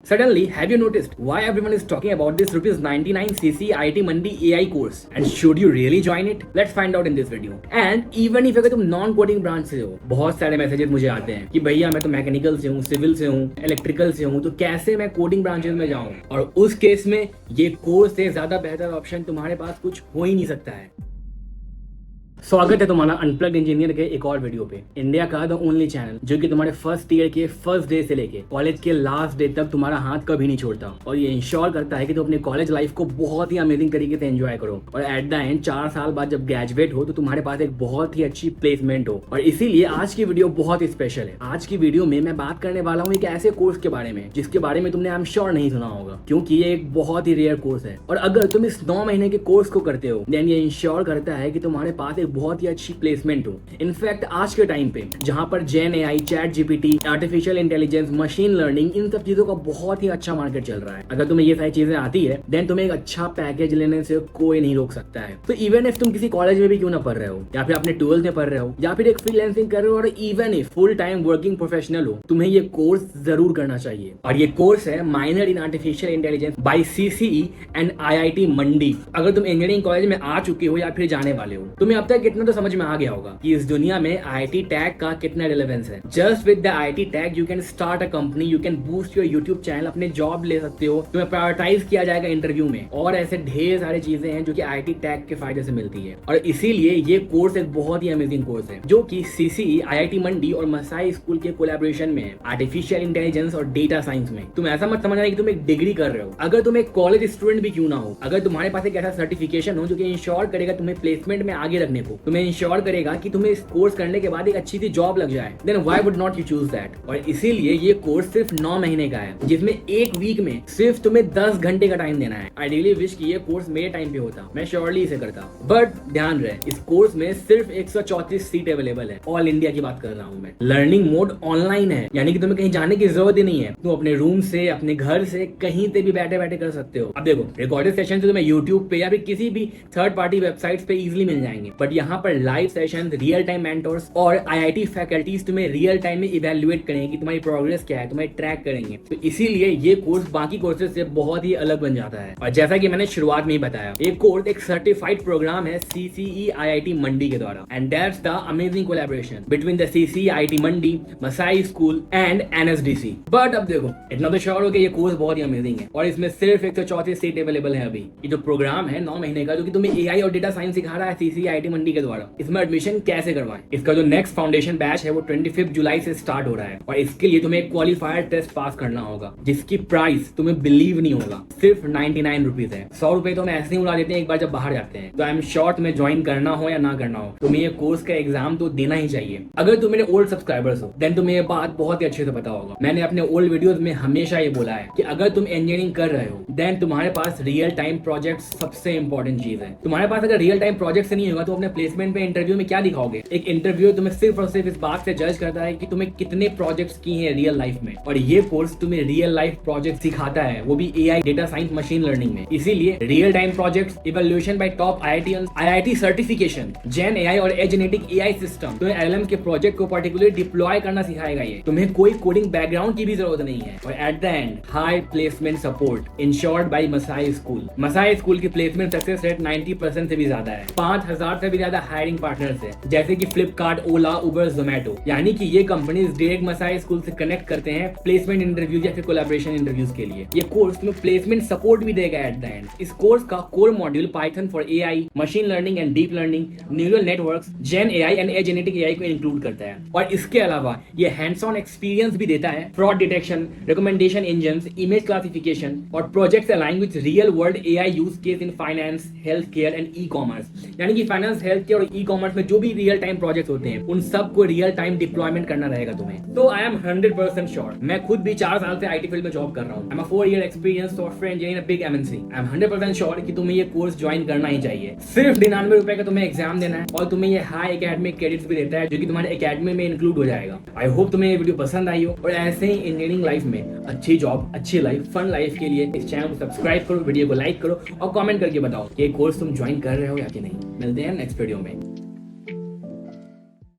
Suddenly, have you noticed why everyone is talking about this rupees 99cc IIT Mandi AI course? And should you really join it? Let's find out in this video. And even if अगर तुम non coding branch से हो, बहुत सारे messages मुझे आते हैं कि भैया मैं तो मैकेनिकल से हूँ, सिविल से हूँ, इलेक्ट्रिकल से हूँ, तो कैसे मैं कोडिंग ब्रांचेस में जाऊँ? और उस केस में ये कोर्स से ज्यादा बेहतर ऑप्शन तुम्हारे पास कुछ हो ही नहीं सकता है। स्वागत है तुम्हारा अनप्लग्ड इंजीनियर के एक और वीडियो पे। इंडिया का द ओनली चैनल जो कि तुम्हारे फर्स्ट ईयर के फर्स्ट डे से लेके कॉलेज के लास्ट डे तक तुम्हारा हाथ कभी नहीं छोड़ता और ये इंश्योर करता है कि तुम अपने कॉलेज लाइफ को बहुत ही अमेजिंग तरीके से एंजॉय करो और एट द एंड 4 साल बाद जब ग्रेजुएट हो तो तुम्हारे पास एक बहुत ही अच्छी प्लेसमेंट हो। और इसीलिए आज की वीडियो बहुत ही स्पेशल है। आज की वीडियो में मैं बात करने वाला हूँ एक ऐसे कोर्स के बारे में जिसके बारे में तुमने आई एम श्योर नहीं सुना होगा, क्योंकि ये एक बहुत ही रेयर कोर्स है। और अगर तुम इस 9 महीने के कोर्स को करते हो देन ये इंश्योर करता है कि तुम्हारे पास एक बहुत ही अच्छी प्लेसमेंट हो। इनफैक्ट आज के टाइम पे जहां पर gen AI, chat GPT, artificial intelligence, machine learning, इन सब चीजों का बहुत ही अच्छा मार्केट चल रहा है। अगर तुम्हें ये सारी चीजें आती है देन तुम्हें एक अच्छा पैकेज लेने से कोई नहीं रोक सकता है। तो इवन इफ तुम किसी कॉलेज में भी क्यों ना पढ़ रहे हो, या फिर अपने 12th में पढ़ रहे हो, या फिर एक फ्रीलांसिंग कर रहे हो, और even if full time working professional हो, तुम्हें ये कोर्स जरूर करना चाहिए। और ये कोर्स है minor in artificial intelligence by CCE and IIT Mandi. अगर तुम इंजीनियरिंग कॉलेज में आ चुके हो या फिर जाने वाले हो, तुम्हें अब तक कितना तो समझ में आ गया होगा कि इस दुनिया में आईआईटी टैग का कितना रिलेवेंस है। Just with the IIT tag you can start a company, you can boost your YouTube channel, अपने जॉब ले सकते हो, तुम्हें प्रायोरिटाइज किया जाएगा इंटरव्यू में, और ऐसे ढेर सारी चीजें हैं जो कि आईआईटी टैग के फायदे से मिलती है। और इसीलिए ये कोर्स एक बहुत ही अमेजिंग कोर्स है जो कि सीसीई, आईआईटी मंडी और मसाई स्कूल के कोलैबोरेशन में है, आर्टिफिशियल इंटेलिजेंस और डेटा साइंस में। तुम ऐसा मत समझना कि तुम एक डिग्री कर रहे हो। अगर तुम एक कॉलेज स्टूडेंट भी क्यों ना हो, अगर तुम्हारे पास एक ऐसा सर्टिफिकेशन हो जो कि इंश्योर करेगा तुम्हें प्लेसमेंट में आगे रखने को, तुम्हें इंश्योर करेगा कि तुम्हें इस कोर्स करने के बाद एक अच्छी सी जॉब लग जाए, then why would not you choose that. और इसीलिए ये कोर्स सिर्फ 9 महीने का है जिसमें एक वीक में सिर्फ तुम्हें 10 घंटे का टाइम देना है। आई रियली विश कि ये कोर्स मेरे टाइम पे होता, मैं श्योरली इसे करता। बट ध्यान रहे, इस कोर्स में सिर्फ 134 सीट अवेलेबल है। ऑल इंडिया की बात कर रहा हूँ मैं। लर्निंग मोड ऑनलाइन है, यानी कि तुम्हें कहीं जाने की जरूरत ही नहीं है। तुम अपने रूम से, अपने घर से, कहीं से भी बैठे बैठे कर सकते हो। अब देखो, रिकॉर्डेड सेशन तुम्हें यूट्यूब पे या फिर किसी भी थर्ड पार्टी वेबसाइट्स पे इजिली मिल जाएंगे, बट यहाँ पर live session, real time mentors और आईआईटी फैकल्टीज तुम्हें रियल टाइम में इवैल्यूएट करेंगे कि तुम्हारी प्रोग्रेस क्या है, तुम्हें ट्रैक करेंगे। तो इसीलिए ये कोर्स बाकी कोर्सेज से बहुत ही अलग बन जाता है। और जैसा कि मैंने शुरुआत में ही बताया, ये कोर्स एक certified programme CCE IIT IIT मंडी के द्वारा, and that's the amazing collaboration between the CCE IIT Mandi, Masai School and NSDC. But अब देखो, इतना तो श्योर हो कि ये कोर्स बहुत ही अमेजिंग है और इसमें सिर्फ 134 सीट अवेलेबल है। अभी ये जो प्रोग्राम है 9 महीने का जो कि तुम्हें एआई और डेटा साइंस सिखा रहा है सीसीई आईआईटी मंडी के द्वारा, इसमें एडमिशन कैसे करवाएं। इसका जो नेक्स्ट फाउंडेशन बैच है वो 25 जुलाई से स्टार्ट हो रहा है और इसके लिए तुम्हें एक क्वालिफायर टेस्ट पास करना होगा जिसकी प्राइस तुम्हें बिलीव नहीं होगा, सिर्फ 99 रुपीज है। 100 रुपए तो हम ऐसे ही उड़ा देते हैं एक बार जब बाहर जाते हैं। तो आई एम श्योर तुम्हें ज्वाइन करना हो या ना करना हो, तुम्हें ये कोर्स का एग्जाम तो देना ही चाहिए। अगर तुम मेरे ओल्ड सब्सक्राइबर्स हो देन तुम्हें ये बात बहुत ही अच्छे से पता होगा। मैंने अपने ओल्ड वीडियोस में हमेशा ये बोला है कि अगर तुम इंजीनियरिंग कर रहे हो देन तुम्हारे पास रियल टाइम प्रोजेक्ट सबसे इंपॉर्टेंट चीज है। तुम्हारे पास अगर रियल टाइम प्रोजेक्ट नहीं होगा तो अपने प्लेसमेंट पे इंटरव्यू में क्या दिखाओगे। एक इंटरव्यू तुम्हें सिर्फ और सिर्फ इस बात से जज करता है कि तुम्हें कितने प्रोजेक्ट्स की हैं रियल लाइफ में, और ये कोर्स तुम्हें रियल लाइफ प्रोजेक्ट सिखाता है, वो भी AI, data science, machine learning में। इसीलिए real time projects, evaluation by top IITians, IIT certification, gen AI और एजेनेटिक एआई सिस्टम, तुम्हें एलएम के प्रोजेक्ट को पर्टिकुलरली डिप्लॉय करना सिखाएगा। ये तुम्हें कोई कोडिंग बैकग्राउंड की भी जरूरत नहीं है। और at the end high placement support ensured by Masai School. Masai School की प्लेसमेंट सक्सेस रेट 90% से भी ज्यादा है। 5000 से भी ज्यादा हायरिंग पार्टनर्स है जैसे कि फ्लिपकार्ट, ओला, उबर, जोमैटो। यानी कि ये कंपनीज डायरेक्ट मसाई स्कूल से कनेक्ट करते हैं प्लेसमेंट इंटरव्यूज या फिर कोलैबोरेशन इंटरव्यूज के लिए। ये कोर्स तुम्हें प्लेसमेंट सपोर्ट भी देगा एट द एंड। इस कोर्स का core module python for AI, machine learning and deep learning, neural networks, gen AI and agentic AI को इंक्लूड करता है। और इसके अलावा ये हैंड्स ऑन एक्सपीरियंस भी देता है, fraud detection, recommendation engines, image classification और projects align with real world AI use case in finance, health care and e commerce. यानी कि फाइनेंस, हेल्थ केयर और ई कॉमर्स में जो भी रियल टाइम प्रोजेक्ट होते हैं उन सबको रियल टाइम डिप्लॉयमेंट करना रहेगा तुम्हें। तो आई एम 100% श्योर, मैं खुद भी 4 साल से आईटी फील्ड में जॉब कर रहा हूँ। I am a 4-year experience software engineer in a big MNC. I am 100% sure कि तुम्हें ये कोर्स ज्वाइन करना ही चाहिए। सिर्फ 99 रुपए का तुम्हें एग्जाम देना है और तुम्हें ये हाई एकेडमिक क्रेडिट्स भी देता है जो कि तुम्हारे एकेडमी में इंक्लूड हो जाएगा। आई होप तुम्हें ये वीडियो पसंद आई हो और ऐसे ही इंजीनियरिंग लाइफ में अच्छी जॉब, अच्छी लाइफ, फन लाइफ के लिए इस चैनल को सब्सक्राइब करो, वीडियो को लाइक करो और कमेंट करके बताओ कि ये कोर्स तुम ज्वाइन कर रहे हो या कि नहीं। मिलते हैं नेक्स्ट वीडियो में।